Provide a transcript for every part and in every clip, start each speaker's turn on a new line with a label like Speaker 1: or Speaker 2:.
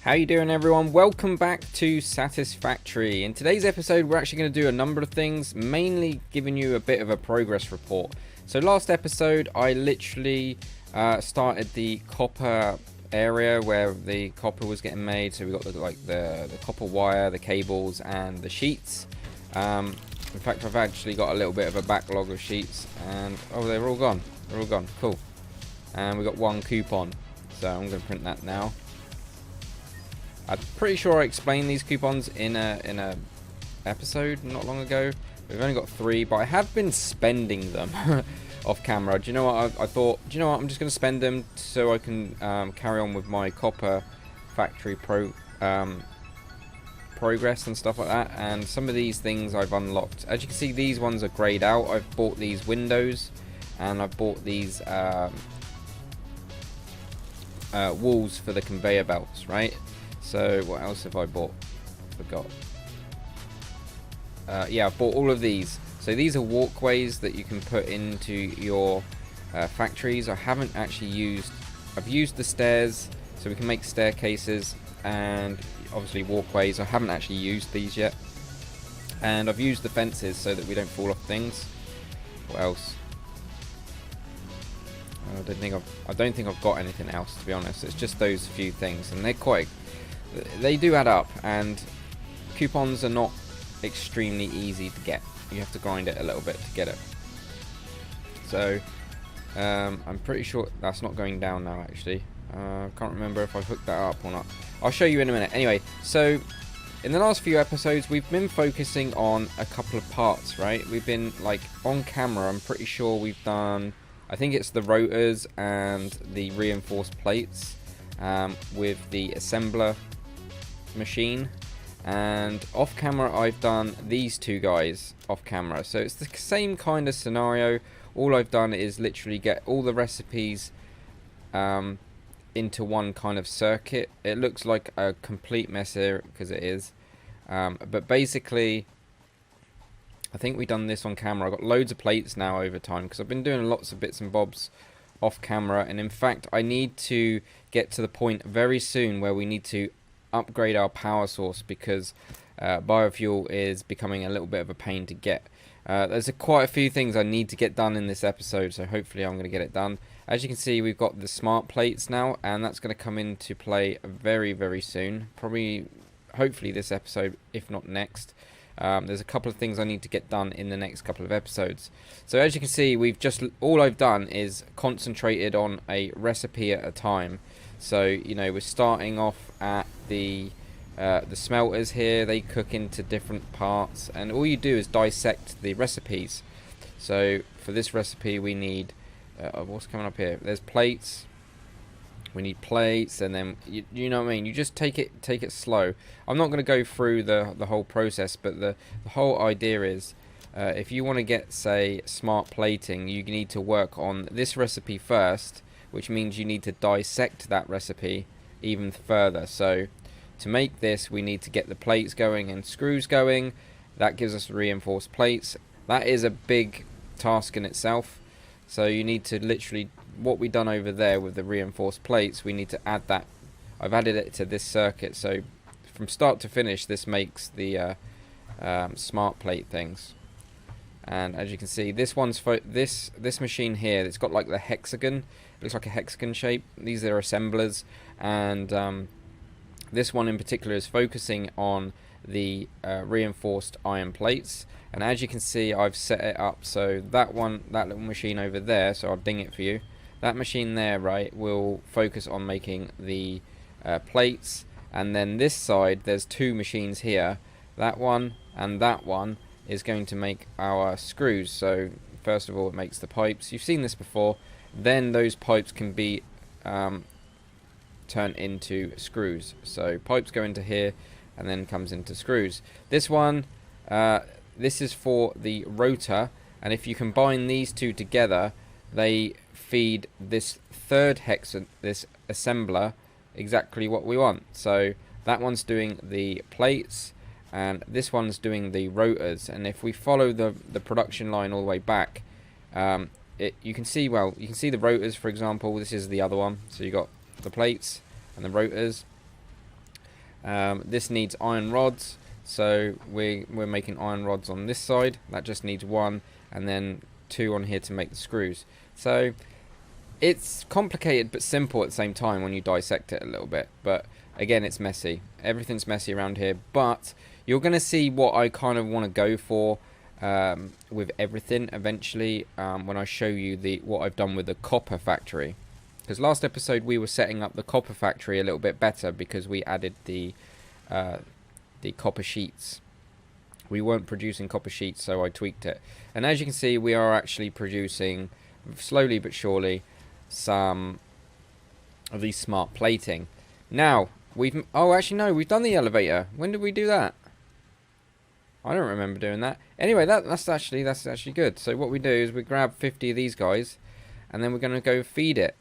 Speaker 1: How you doing, everyone? Welcome back to Satisfactory. In today's episode, we're actually going to do a number of things, mainly giving you a bit of a progress report. So last episode, I literally started the copper area where the copper was getting made. So we got the copper wire, the cables, and the sheets. In fact, I've actually got a little bit of a backlog of sheets, and oh, they're all gone. They're all gone. Cool. And we got one coupon, so I'm going to print that now. I'm pretty sure I explained these coupons in a episode not long ago. We've only got 3, but I have been spending them off camera. Do you know what? I thought, do you know what? I'm just going to spend them so I can carry on with my copper factory progress and stuff like that. And some of these things I've unlocked. As you can see, these ones are grayed out. I've bought these windows, and I've bought these walls for the conveyor belts, right? So what else have I bought? Forgot. Yeah, I've bought all of these. So these are walkways that you can put into your factories. I haven't actually used. I've used the stairs, so we can make staircases, and obviously walkways. I haven't actually used these yet. And I've used the fences so that we don't fall off things. What else? I don't think I've got anything else, to be honest. It's just those few things, and they do add up, and coupons are not extremely easy to get. You have to grind it a little bit to get it. So I'm pretty sure that's not going down now, actually. I can't remember if I've hooked that up or not. I'll show you in a minute. Anyway, so in the last few episodes we've been focusing on a couple of parts, right? We've been like on camera. I'm pretty sure we've done, I think it's the rotors and the reinforced plates with the assembler machine, and off camera I've done these two guys off camera. So it's the same kind of scenario. All I've done is literally get all the recipes into one kind of circuit. It looks like a complete mess here because it is, but basically I think we've done this on camera. I've got loads of plates now over time because I've been doing lots of bits and bobs off camera, and in fact I need to get to the point very soon where we need to upgrade our power source because biofuel is becoming a little bit of a pain to get. There's quite a few things I need to get done in this episode, so hopefully I'm going to get it done. As you can see, we've got the smart plates now, and that's going to come into play very, very soon. Probably, hopefully this episode, if not next. There's a couple of things I need to get done in the next couple of episodes. So as you can see, all I've done is concentrated on a recipe at a time. So, you know, we're starting off at the smelters here. They cook into different parts, and all you do is dissect the recipes. So for this recipe we need what's coming up here? There's plates. We need plates, and then you know what I mean. You just take it slow. I'm not going to go through the whole process, but the whole idea is if you want to get, say, smart plating, you need to work on this recipe first, which means you need to dissect that recipe even further. So to make this, we need to get the plates going and screws going. That gives us reinforced plates. That is a big task in itself. So you need to literally, what we've done over there with the reinforced plates, we need to add that. I've added it to this circuit, so from start to finish this makes the smart plate things. And as you can see, this one's this machine here, it's got like the hexagon. It looks like a hexagon shape. These are assemblers, and this one in particular is focusing on the reinforced iron plates. And as you can see, I've set it up so that little machine over there, so I'll ding it for you. That machine there, right, will focus on making the plates, and then this side there's 2 machines here. That one and that one is going to make our screws. So first of all, it makes the pipes. You've seen this before. Then those pipes can be turned into screws. So pipes go into here and then comes into screws. This one, this is for the rotor, and if you combine these two together, they feed this third this assembler exactly what we want. So that one's doing the plates, and this one's doing the rotors. And if we follow the production line all the way back, you can see the rotors, for example. This is the other one. So you got the plates and the rotors, This needs iron rods, so we're making iron rods on this side. That just needs 1, and then 2 on here to make the screws. So it's complicated but simple at the same time when you dissect it a little bit. But again, it's messy. Everything's messy around here, but you're going to see what I kind of want to go for with everything eventually when I show you what I've done with the copper factory. Because last episode we were setting up the copper factory a little bit better because we added the copper sheets. We weren't producing copper sheets, so I tweaked it. And as you can see, we are actually producing, slowly but surely, some of these smart plating. Now, we've done the elevator. When did we do that? I don't remember doing that. Anyway, that's actually good. So what we do is we grab 50 of these guys, and then we're going to go feed it,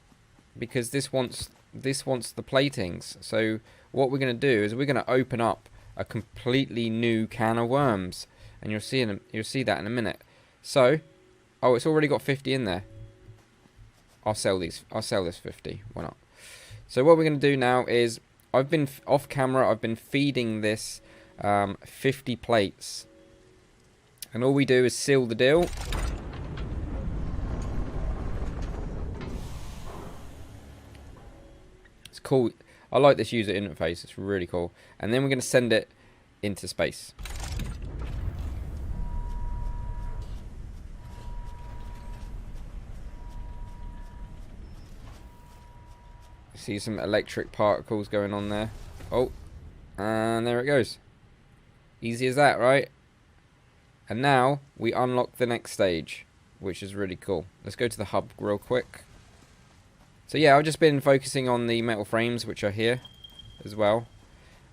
Speaker 1: because this wants the platings. So what we're going to do is we're going to open up a completely new can of worms, and you'll see that in a minute. So, oh, it's already got 50 in there. I'll sell this 50. Why not? So what we're going to do now is, I've been off camera. I've been feeding this 50 plates, and all we do is seal the deal. It's cool. I like this user interface. It's really cool. And then we're going to send it into space. See some electric particles going on there. Oh, and there it goes. Easy as that, right? And now we unlock the next stage, which is really cool. Let's go to the hub real quick. So yeah, I've just been focusing on the metal frames, which are here as well.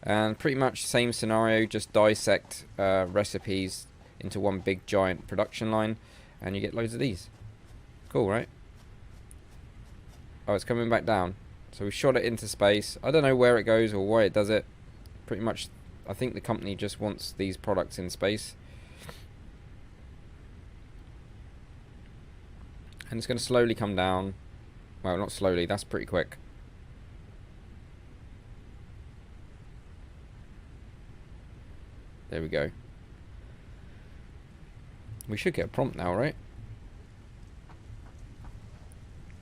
Speaker 1: And pretty much same scenario, just dissect recipes into one big giant production line, and you get loads of these. Cool, right? Oh, it's coming back down. So we shot it into space. I don't know where it goes or why it does it. Pretty much, I think the company just wants these products in space. And it's going to slowly come down. Well, not slowly, that's pretty quick. There we go. We should get a prompt now, right?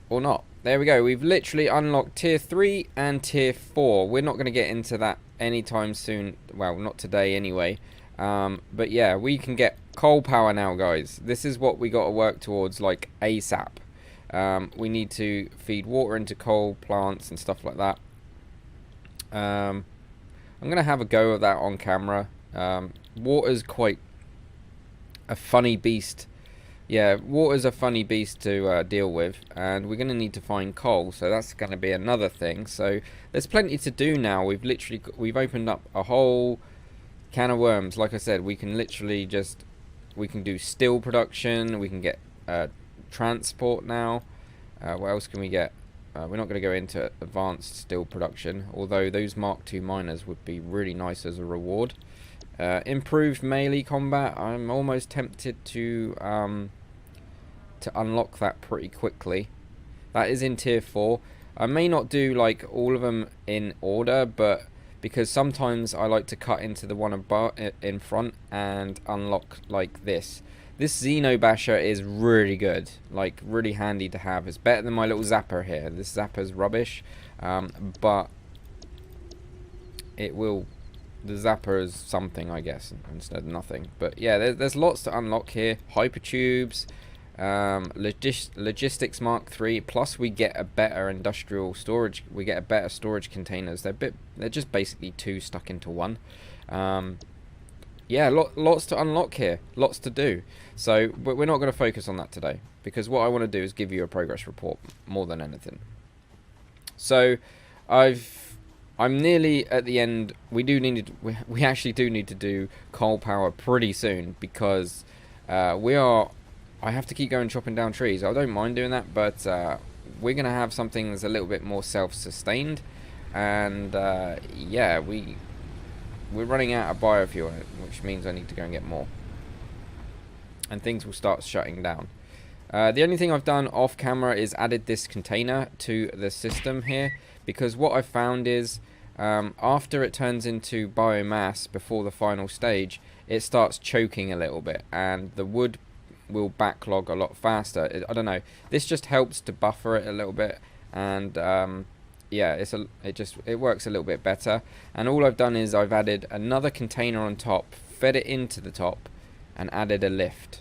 Speaker 1: Or not. There we go. We've literally unlocked tier 3 and tier 4. We're not going to get into that anytime soon. Well, not today anyway. But yeah, we can get coal power now, guys. This is what we got to work towards, like, ASAP. We need to feed water into coal plants and stuff like that. I'm going to have a go of that on camera. Water's quite a funny beast. Yeah, water's a funny beast to deal with, and we're going to need to find coal, so that's going to be another thing. So there's plenty to do now. We've opened up a whole can of worms. Like I said, we can literally we can do steel production, we can get transport now. What else can we get? We're not going to go into advanced steel production, although those Mark II miners would be really nice as a reward. Improved melee combat. I'm almost tempted to unlock that pretty quickly. That is in tier 4. I may not do like all of them in order, but because sometimes I like to cut into the one above in front and unlock like this. This Xeno Basher is really good, like really handy to have. It's better than my little zapper here. This zapper's rubbish, but it will. The zapper is something, I guess, instead of nothing. But yeah, there's lots to unlock here. Hypertubes, logistics Mark III. Plus, we get a better industrial storage. We get a better storage containers. They're just basically 2 stuck into 1. Yeah, lots to unlock here. Lots to do. So, but we're not going to focus on that today, because what I want to do is give you a progress report more than anything. So, I'm nearly at the end. We actually do need to do coal power pretty soon, because I have to keep going chopping down trees. I don't mind doing that, but we're going to have something that's a little bit more self-sustained. And yeah, we're running out of biofuel, which means I need to go and get more. And things will start shutting down. The only thing I've done off camera is added this container to the system here, because what I've found is after it turns into biomass before the final stage, it starts choking a little bit, and the wood will backlog a lot faster. I don't know. This just helps to buffer it a little bit, and yeah, it works a little bit better. And all I've done is I've added another container on top, fed it into the top, and added a lift.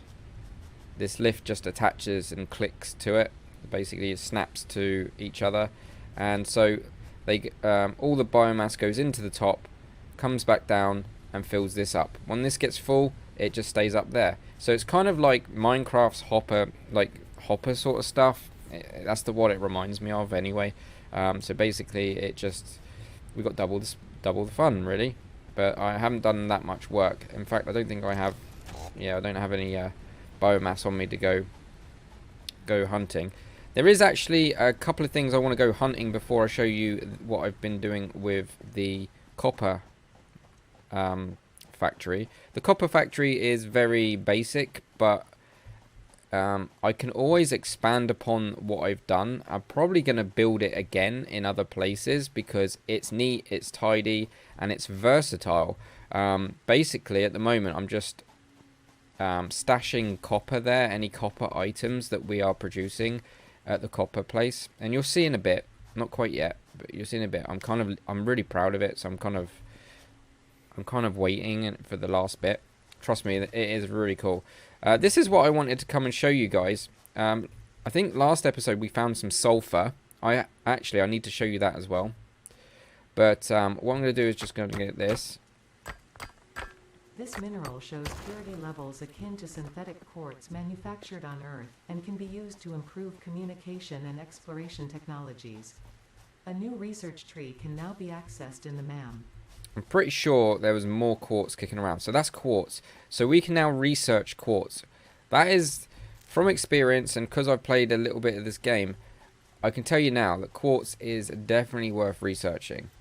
Speaker 1: This lift just attaches and clicks to it. Basically, it snaps to each other, and so they all the biomass goes into the top, comes back down, and fills this up. When this gets full, it just stays up there. So it's kind of like Minecraft's hopper sort of stuff. That's what it reminds me of anyway. So basically, we got double the fun really. But I haven't done that much work. In fact, I don't think I have. Yeah, I don't have any biomass on me to go hunting. There is actually a couple of things I want to go hunting before I show you what I've been doing with the copper factory. The copper factory is very basic, but I can always expand upon what I've done. I'm probably going to build it again in other places because it's neat, it's tidy, and it's versatile. Basically, at the moment, I'm just stashing copper there, any copper items that we are producing at the copper place, and you'll see in a bit. Not quite yet, but you'll see in a bit. I'm really proud of it, so I'm kind of waiting for the last bit. Trust me, it is really cool. This is what I wanted to come and show you guys. I think last episode we found some sulfur. I need to show you that as well. But what I'm going to do is just going to get this.
Speaker 2: This mineral shows purity levels akin to synthetic quartz manufactured on Earth and can be used to improve communication and exploration technologies. A new research tree can now be accessed in the MAM.
Speaker 1: I'm pretty sure there was more quartz kicking around. So that's quartz. So we can now research quartz. That is, from experience, and because I've played a little bit of this game, I can tell you now that quartz is definitely worth researching.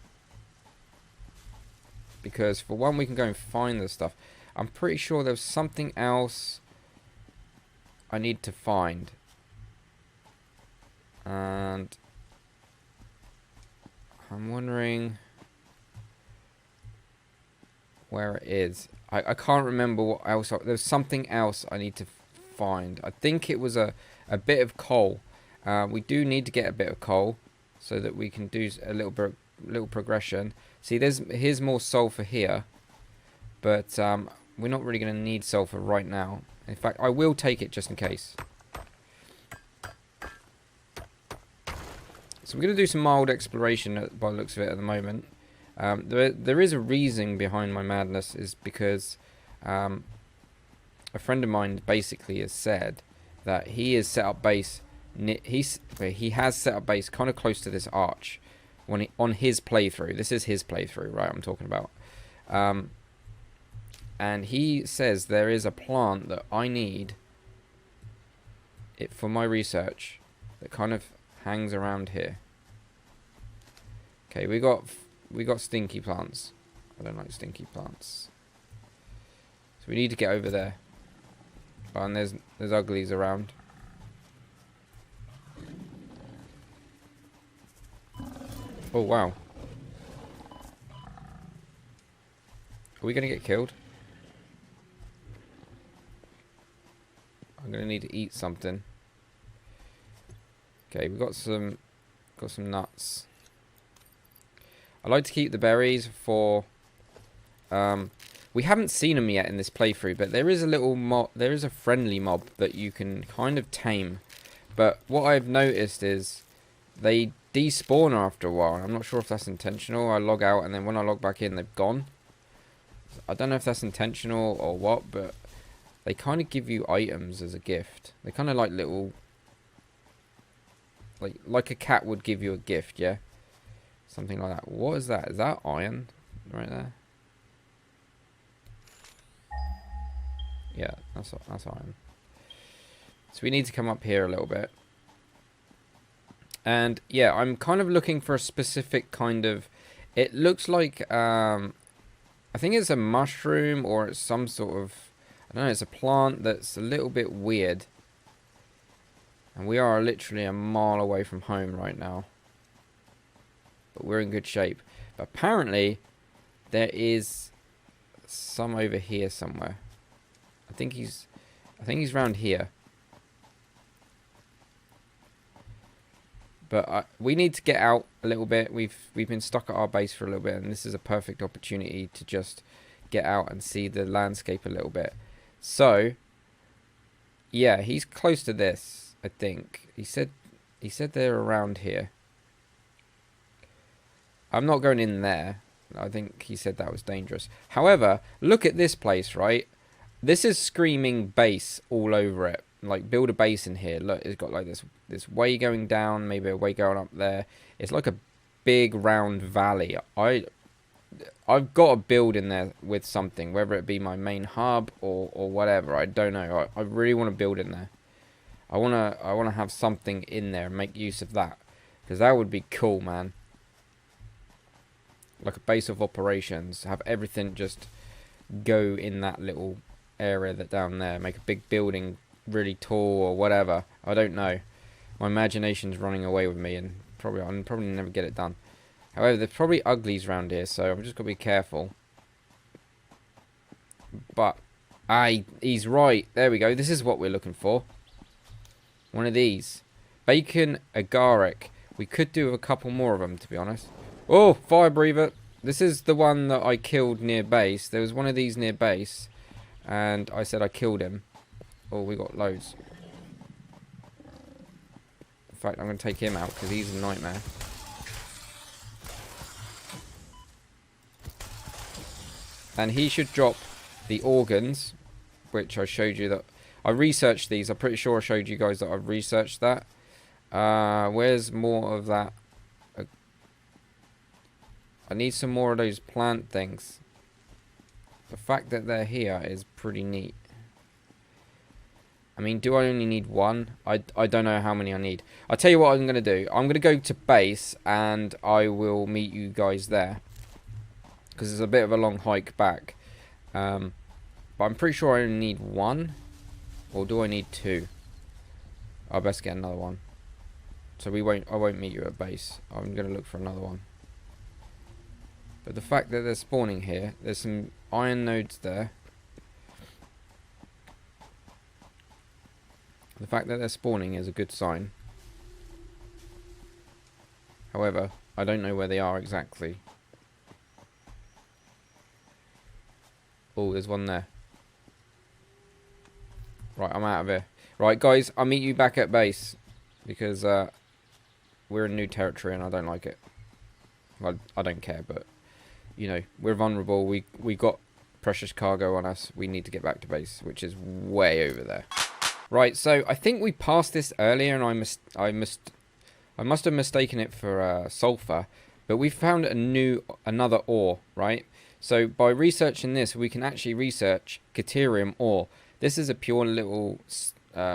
Speaker 1: Because for one, we can go and find the stuff. I'm pretty sure there's something else I need to find. And I'm wondering where it is. I can't remember what else. There's something else I need to find. I think it was a bit of coal. We do need to get a bit of coal so that we can do a little progression. See, here's more sulfur here, but we're not really going to need sulfur right now. In fact, I will take it just in case. So we're going to do some mild exploration by the looks of it at the moment. There is a reason behind my madness, is because a friend of mine basically has said that he has set up base. He has set up base kind of close to this arch on his playthrough. This is his playthrough, right? I'm talking about. And he says there is a plant that I need for my research that kind of hangs around here. Okay, we got stinky plants. I don't like stinky plants. So we need to get over there. Oh, and there's uglies around. Oh wow. Are we gonna get killed? I'm gonna need to eat something. Okay, we got some nuts. I like to keep the berries for. We haven't seen them yet in this playthrough, but there is a little mob. There is a friendly mob that you can kind of tame. But what I've noticed is they despawn after a while. I'm not sure if that's intentional. I log out, and then when I log back in, they've gone. I don't know if that's intentional or what, but they kind of give you items as a gift. They're kind of like little, like a cat would give you a gift, yeah? Something like that. What is that? Is that iron right there? Yeah, that's iron. So we need to come up here a little bit. And yeah, I'm kind of looking for a specific kind of. It looks like I think it's a mushroom, or it's some sort of. I don't know. It's a plant that's a little bit weird. And we are literally a mile away from home right now. but we're in good shape. But apparently, there is some over here somewhere. I think he's round here. But we need to get out a little bit. We've been stuck at our base for a little bit, and this is a perfect opportunity to just get out and see the landscape a little bit. So, yeah, he's close to this, I think. He said they're around here. I'm not going in there. I think he said that was dangerous. However, look at this place, right? This is screaming base all over it. Like, build a base in here. Look, it's got like this way going down, maybe a way going up there. It's like a big round valley. I've got to build in there with something, whether it be my main hub or whatever. I don't know. I really want to build in there. I wanna have something in there and make use of that, because that would be cool, man. Like a base of operations, have everything just go in that little area that down there. Make a big building really tall or whatever. I don't know. My imagination's running away with me, and I'll probably never get it done. However, there's probably uglies around here, so I'm just got to be careful. But, he's right. There we go. This is what we're looking for. One of these. Bacon agaric. We could do a couple more of them, to be honest. Oh, fire breather. This is the one that I killed near base. There was one of these near base, and I said I killed him. Oh, we got loads. In fact, I'm going to take him out, because he's a nightmare. And he should drop the organs, which I showed you that I researched these. I'm pretty sure I showed you guys that I've researched that. Where's more of that? I need some more of those plant things. The fact that they're here is pretty neat. I mean, do I only need one? I don't know how many I need. I'll tell you what I'm going to do. I'm going to go to base, and I will meet you guys there, because it's a bit of a long hike back. But I'm pretty sure I only need one. Or do I need two? I'll best get another one. So I won't meet you at base. I'm going to look for another one. But the fact that they're spawning here, there's some iron nodes there. The fact that they're spawning is a good sign. However, I don't know where they are exactly. Oh, there's one there. Right, I'm out of here. Right, guys, I'll meet you back at base, because we're in new territory and I don't like it. Well, I don't care, but you know, we're vulnerable. We got precious cargo on us. We need to get back to base, which is way over there. Right, so I think we passed this earlier, and I must have mistaken it for sulfur, but we found another ore, right? So by researching this, we can actually research Caterium ore. This is a pure little,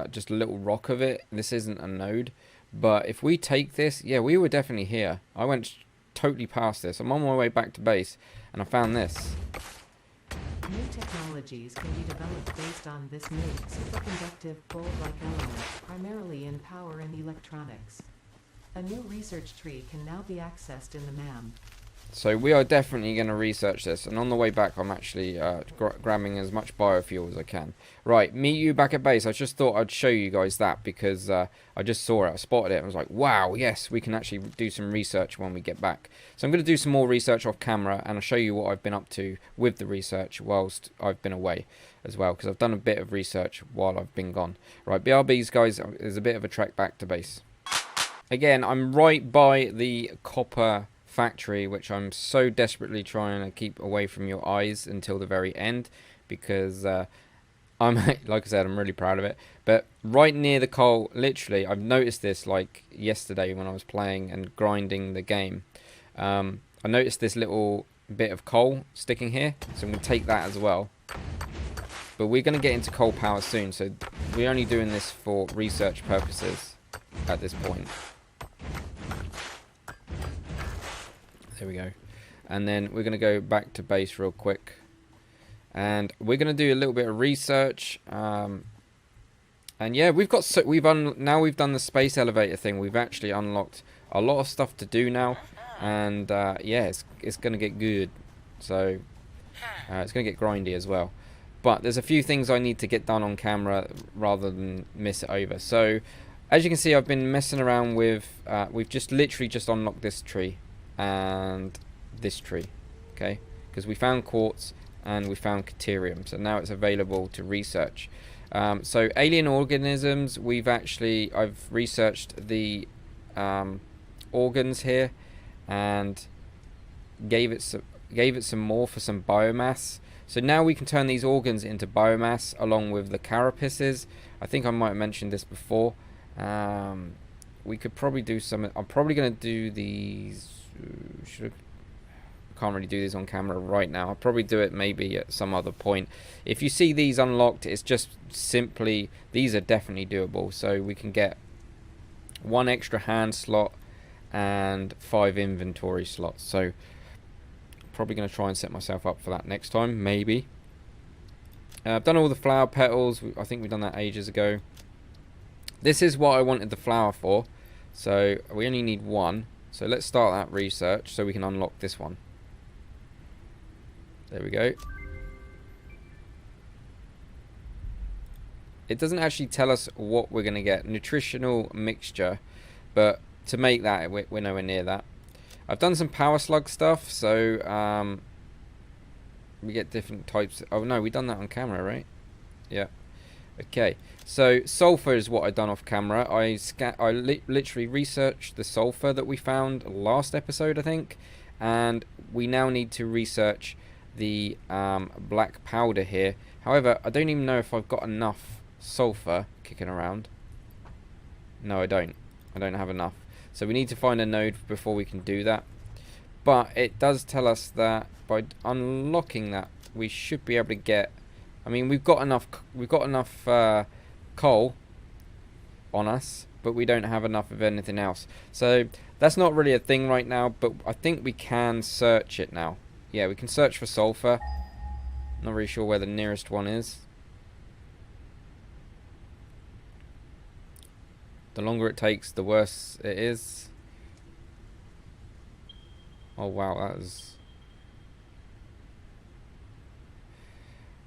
Speaker 1: just a little rock of it. This isn't a node. But if we take this, yeah, we were definitely here. I went totally past this. I'm on my way back to base, and I found this.
Speaker 2: New technologies can be developed based on this new superconductive gold-like element, primarily in power and electronics. A new research tree can now be accessed in the MAM.
Speaker 1: So we are definitely going to research this, and on the way back I'm actually grabbing as much biofuel as I can. Right, meet you back at base. I just thought I'd show you guys that, because I just saw it, I spotted it, and I was like, wow, yes, we can actually do some research when we get back. So I'm going to do some more research off camera, and I'll show you what I've been up to with the research whilst I've been away as well, because I've done a bit of research while I've been gone. Right, BRBs, guys, there's a bit of a trek back to base. Again, I'm right by the copper factory, which I'm so desperately trying to keep away from your eyes until the very end, because I'm like I said, I'm really proud of it. But right near the coal, literally, I've noticed this like yesterday when I was playing and grinding the game. I noticed this little bit of coal sticking here, so I'm going to take that as well. But we're going to get into coal power soon, so we're only doing this for research purposes at this point. There we go. And then we're going to go back to base real quick, and we're going to do a little bit of research. And yeah, now we've done the space elevator thing. We've actually unlocked a lot of stuff to do now. and yeah, it's gonna get good. So it's gonna get grindy as well. But there's a few things I need to get done on camera rather than miss it over. So as you can see, I've been messing around with we've literally just unlocked this tree and this tree, okay, because we found quartz and we found Caterium, so now it's available to research. So alien organisms, I've researched the organs here and gave it some more for some biomass. So now we can turn these organs into biomass along with the carapaces. I think I might have mentioned this before. We could probably do some. I'm probably going to do these. I can't really do these on camera right now. I'll probably do it maybe at some other point. If you see these unlocked, it's just simply, these are definitely doable. So we can get 1 extra hand slot and 5 inventory slots. So probably going to try and set myself up for that next time, maybe. I've done all the flower petals. I think we've done that ages ago. This is what I wanted the flower for. So we only need 1. So let's start that research so we can unlock this one. There we go. It doesn't actually tell us what we're going to get. Nutritional mixture. But to make that, we're nowhere near that. I've done some power slug stuff. So we get different types. Oh no, we've done that on camera, right? Yeah. Okay. So sulfur is what I've done off camera. I literally researched the sulfur that we found last episode, I think. And we now need to research the black powder here. However, I don't even know if I've got enough sulfur kicking around. No, I don't. I don't have enough. So we need to find a node before we can do that. But it does tell us that by unlocking that, we should be able to get. I mean, we've got enough. We've got enough coal on us, but we don't have enough of anything else. So that's not really a thing right now. But I think we can search it now. Yeah, we can search for sulfur. Not really sure where the nearest one is. The longer it takes, the worse it is. Oh wow, that was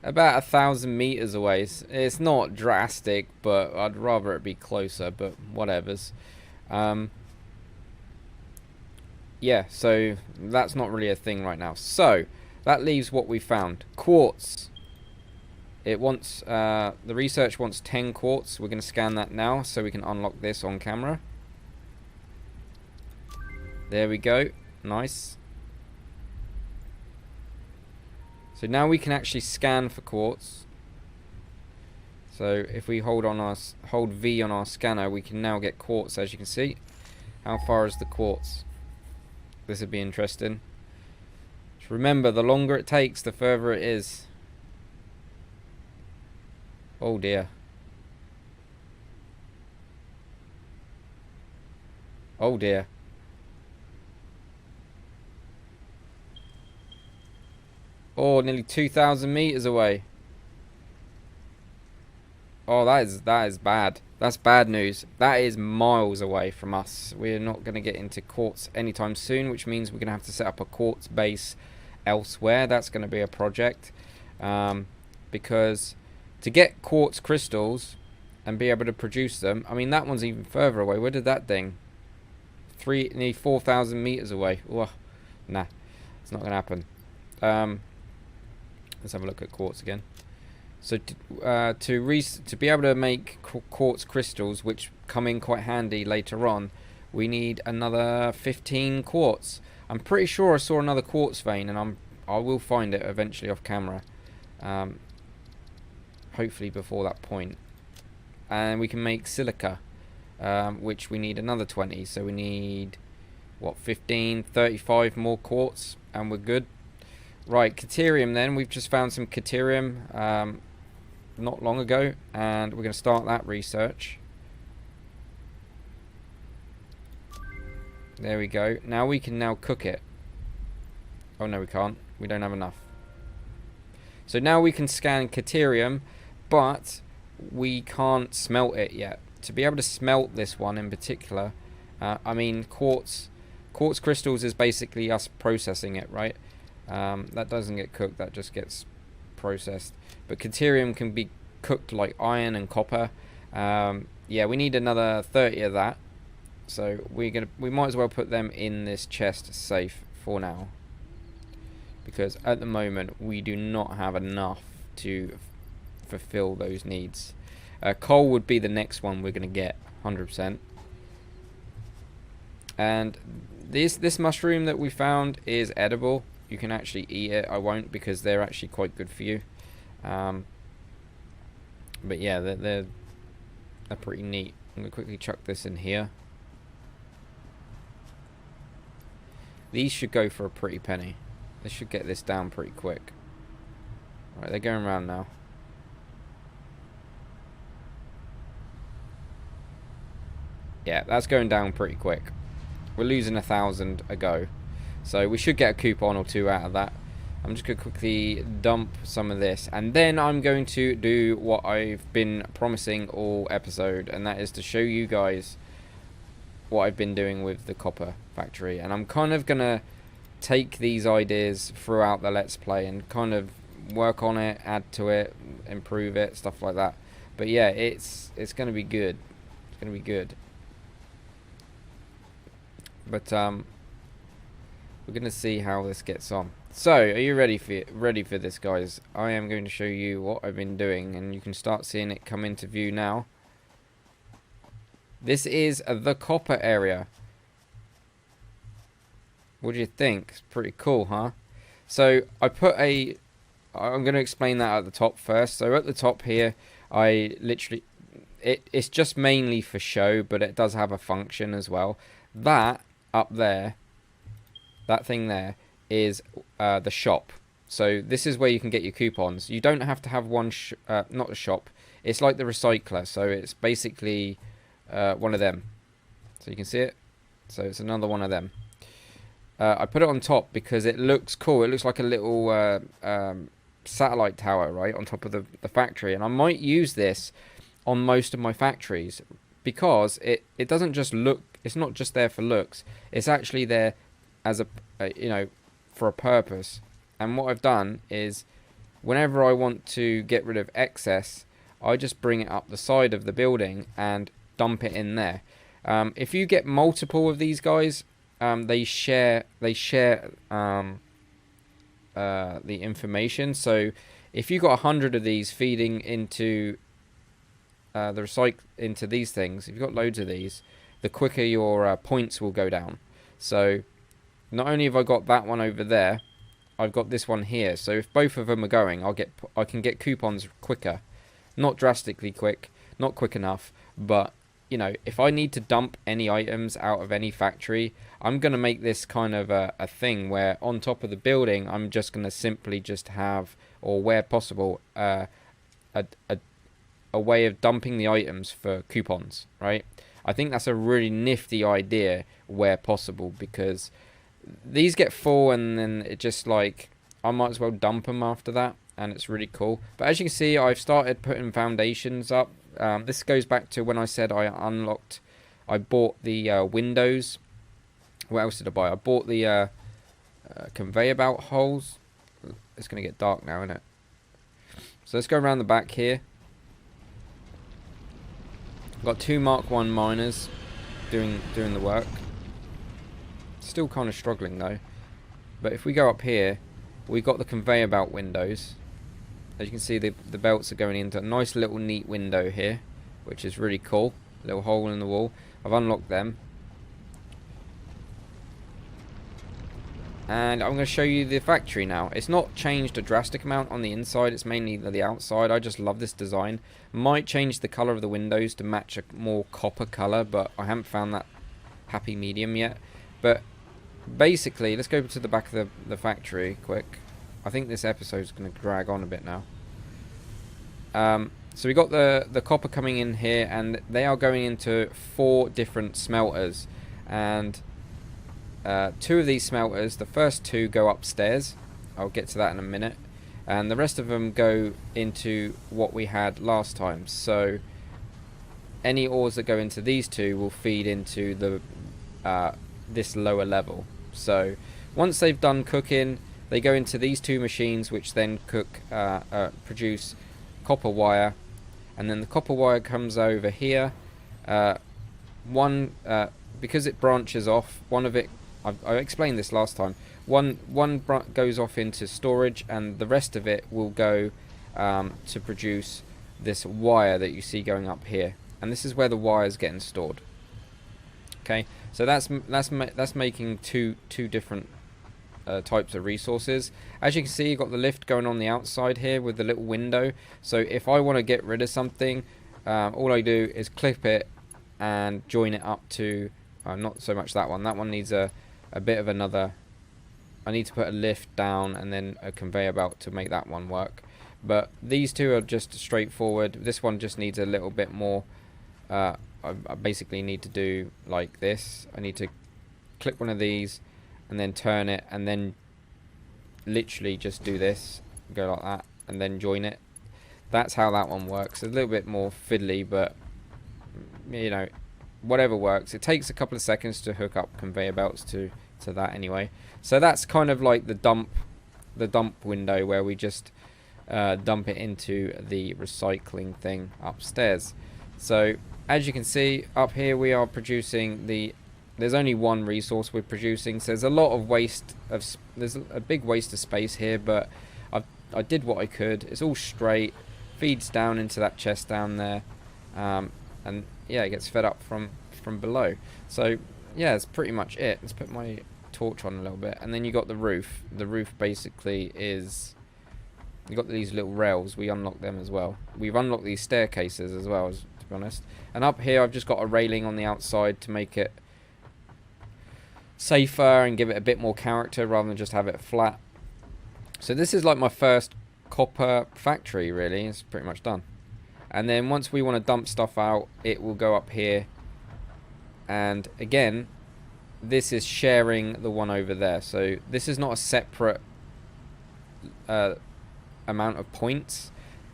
Speaker 1: about 1,000 meters away. It's not drastic, but I'd rather it be closer, but whatevers. Yeah, so that's not really a thing right now. So that leaves what we found. Quartz. It wants the research wants 10 quartz. We're going to scan that now so we can unlock this on camera. There we go. Nice. So now we can actually scan for quartz. So if we hold V on our scanner, we can now get quartz, as you can see. How far is the quartz? This would be interesting. Just remember, the longer it takes, the further it is. Oh dear. Oh dear. Oh, nearly 2,000 meters away. Oh, that is bad. That's bad news. That is miles away from us. We're not going to get into quartz anytime soon, which means we're going to have to set up a quartz base elsewhere. That's going to be a project. Because to get quartz crystals and be able to produce them, I mean, that one's even further away. Where did that thing? Nearly 4,000 meters away. Ugh. Nah, it's not going to happen. Let's have a look at quartz again. So to be able to make quartz crystals, which come in quite handy later on, we need another 15 quartz. I'm pretty sure I saw another quartz vein, and I will find it eventually off camera. Hopefully before that point. And we can make silica, which we need another 20. So we need, what, 15, 35 more quartz, and we're good. Right, Caterium then. We've just found some Caterium not long ago, and we're going to start that research. There we go. Now we can now cook it. Oh no, we can't. We don't have enough. So now we can scan Caterium, but we can't smelt it yet. To be able to smelt this one in particular, I mean quartz Quartz crystals is basically us processing it, right? That doesn't get cooked, that just gets processed. But Caterium can be cooked like iron and copper. Yeah, we need another 30 of that. So we might as well put them in this chest safe for now. Because at the moment we do not have enough to fulfill those needs. Coal would be the next one we're going to get, 100%. And this mushroom that we found is edible. You can actually eat it. I won't, because they're actually quite good for you. But yeah, they're pretty neat. I'm going to quickly chuck this in here. These should go for a pretty penny. They should get this down pretty quick. Right, they're going around now. Yeah, that's going down pretty quick. We're losing 1,000 a go. So we should get a coupon or two out of that. I'm just going to quickly dump some of this. And then I'm going to do what I've been promising all episode. And that is to show you guys what I've been doing with the copper factory. And I'm kind of going to take these ideas throughout the Let's Play and kind of work on it, add to it, improve it, stuff like that. But yeah, it's going to be good. It's going to be good. But we're going to see how this gets on. So, are you ready for this, guys? I am going to show you what I've been doing, and you can start seeing it come into view now. This is the copper area. What do you think? It's pretty cool, huh? So, I'm going to explain that at the top first. So, at the top here, I literally... It's just mainly for show, but it does have a function as well. That up there, that thing there, is the shop. So this is where you can get your coupons. You don't have to have one, not a shop. It's like the recycler. So it's basically one of them. So you can see it. So it's another one of them. I put it on top because it looks cool. It looks like a little satellite tower, right, on top of the factory. And I might use this on most of my factories because it doesn't just look. It's not just there for looks. It's actually there as a you know, for a purpose. And what I've done is, whenever I want to get rid of excess, I just bring it up the side of the building and dump it in there. If you get multiple of these guys, they share the information. So if you got 100 of these feeding into into these things, if you've got loads of these, the quicker your points will go down. So not only have I got that one over there, I've got this one here. So if both of them are going, I can get coupons quicker. Not drastically quick, not quick enough, but you know, if I need to dump any items out of any factory, I'm going to make this kind of a thing where on top of the building, I'm just going to simply just have, or where possible, a way of dumping the items for coupons, right? I think that's a really nifty idea where possible, because these get full and then it just like, I might as well dump them after that, and it's really cool. But as you can see, I've started putting foundations up. This goes back to when I said I bought the windows. What else did I buy? I bought the conveyor belt holes. It's going to get dark now, isn't it? So let's go around the back here. I've got 2 Mark 1 miners doing the work. Still kind of struggling though. But if we go up here, we got the conveyor belt windows. As you can see, the belts are going into a nice little neat window here, which is really cool. A little hole in the wall. I've unlocked them. And I'm going to show you the factory now. It's not changed a drastic amount on the inside. It's mainly the outside. I just love this design. Might change the colour of the windows to match a more copper colour, but I haven't found that happy medium yet. But basically, let's go to the back of the factory quick. I think this episode is going to drag on a bit now. So we got the copper coming in here, and they are going into 4 different smelters. And 2 of these smelters, the first 2 go upstairs. I'll get to that in a minute. And the rest of them go into what we had last time. So any ores that go into these 2 will feed into the this lower level. So once they've done cooking, they go into these two machines, which then produce copper wire, and then the copper wire comes over here. Because it branches off, one of it, I explained this last time, one goes off into storage, and the rest of it will go to produce this wire that you see going up here, and this is where the wire is getting stored. Okay, so that's making two different types of resources. As you can see, you've got the lift going on the outside here with the little window. So if I want to get rid of something, all I do is clip it and join it up to not so much that one. That one needs a bit of another. I need to put a lift down and then a conveyor belt to make that one work. But these two are just straightforward. This one just needs a little bit more. I basically need to do like this. I need to click one of these and then turn it, and then literally just do this, go like that, and then join it. That's how that one works. A little bit more fiddly, but you know, whatever works. It takes a couple of seconds to hook up conveyor belts to that anyway. So that's kind of like the dump window, where we just dump it into the recycling thing upstairs. So as you can see up here, we are producing there's only one resource we're producing, so there's a lot of there's a big waste of space here, but I did what I could. It's all straight, feeds down into that chest down there, and yeah, it gets fed up from below. So yeah, that's pretty much it. Let's put my torch on a little bit, and then you got the roof. The roof basically is, you got these little rails. We unlock them as well. We've unlocked these staircases as well, to be honest. And up here, I've just got a railing on the outside to make it safer and give it a bit more character rather than just have it flat. So this is like my first copper factory, really. It's pretty much done. And then once we want to dump stuff out, it will go up here. And again, this is sharing the one over there. So this is not a separate amount of points.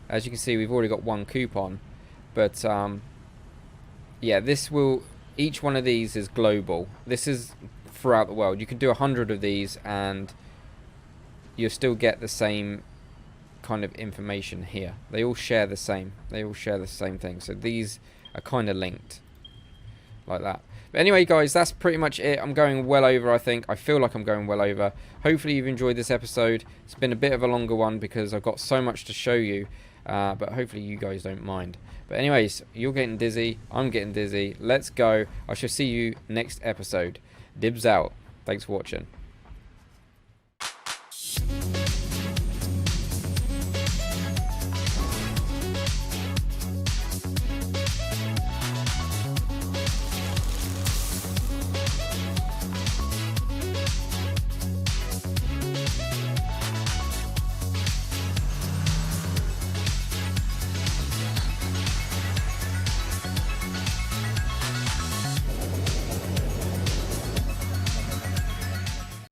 Speaker 1: As you can see, we've already got one coupon. But yeah, each one of these is global. This is throughout the world. You can do 100 of these and you'll still get the same kind of information here. They all share the same. They all share the same thing. So these are kind of linked like that. But anyway, guys, that's pretty much it. I'm going well over, I think. I feel like I'm going well over. Hopefully you've enjoyed this episode. It's been a bit of a longer one because I've got so much to show you. But hopefully you guys don't mind. But anyways, you're getting dizzy. I'm getting dizzy. Let's go. I shall see you next episode. Dibs out. Thanks for watching.